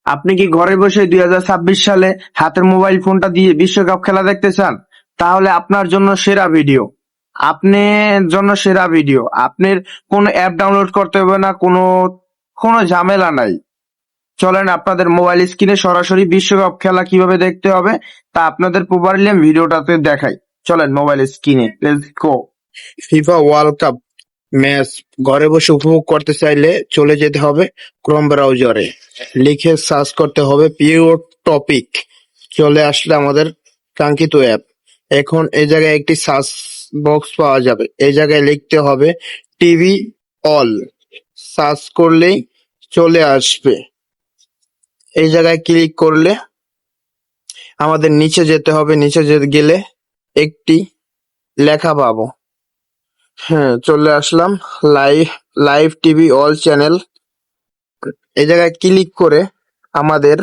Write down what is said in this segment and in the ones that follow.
আপনি কি ঘরে বসে 2026 সালে হাতের মোবাইল ফোনটা দিয়ে বিশ্বকাপ খেলা দেখতে চান? তাহলে আপনার জন্য সেরা ভিডিও। আপনার কোনো অ্যাপ ডাউনলোড করতে হবে না, কোনো ঝামেলা নাই। চলেন আপনাদের মোবাইল স্ক্রিনে সরাসরি বিশ্বকাপ খেলা কিভাবে দেখতে হবে তা আপনাদের প্রপারলি আমি ভিডিওটাতে দেখাই। চলেন মোবাইল স্ক্রিনে, let's go. FIFA world cup match ঘরে বসে উপভোগ করতে চাইলে চলে যেতে হবে ক্রোম ব্রাউজারে, লিখে সার্চ করতে হবে পিওর টপিক। চলে আসলে আমাদের কাঙ্ক্ষিত অ্যাপ। এখন এই জায়গায় একটি সার্চ বক্স পাওয়া যাবে, এই জায়গায় লিখতে হবে টিভি অল। সার্চ করলেই চলে আসবে। এই জায়গায় ক্লিক করলে আমাদের নিচে যেতে হবে, নিচে গেলে একটি লেখা পাবো। হ্যাঁ, চলে আসলাম live live TV all channel. এই জায়গায় ক্লিক করে আমাদের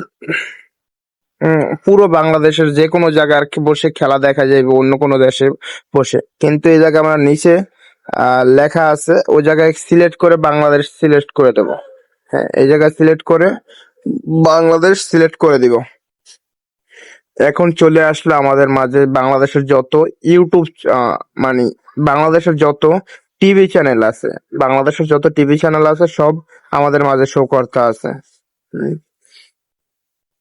পুরো বাংলাদেশের যে কোনো জায়গায় বসে খেলা দেখা যাবে, অন্য কোনো দেশে বসে। কিন্তু এই জায়গায় আমরা নিচে লেখা আছে, ওই জায়গায় সিলেক্ট করে বাংলাদেশ সিলেক্ট করে দেব। হ্যাঁ, এই জায়গায় সিলেক্ট করে বাংলাদেশ সিলেক্ট করে দিব। এখন চলে আসলো আমাদের মাঝে বাংলাদেশের যত ইউটিউব মানে বাংলাদেশের যত টিভি চ্যানেল আছে, সব আমাদের মাঝে শো করতে আছে।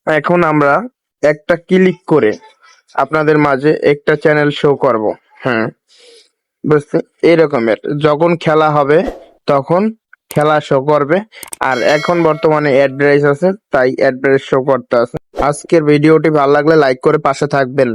এখন আমরা একটা ক্লিক করে আপনাদের মাঝে একটা চ্যানেল শো করব। হ্যাঁ, বুঝতে এরকমের যখন খেলা হবে তখন খেলা শো করবে। আর এখন বর্তমানে অ্যাড্রেস আছে, তাই অ্যাড্রেস শো করতে আছে। আজকের ভিডিওটি ভালো লাগলে লাইক করে পাশে থাকবেন।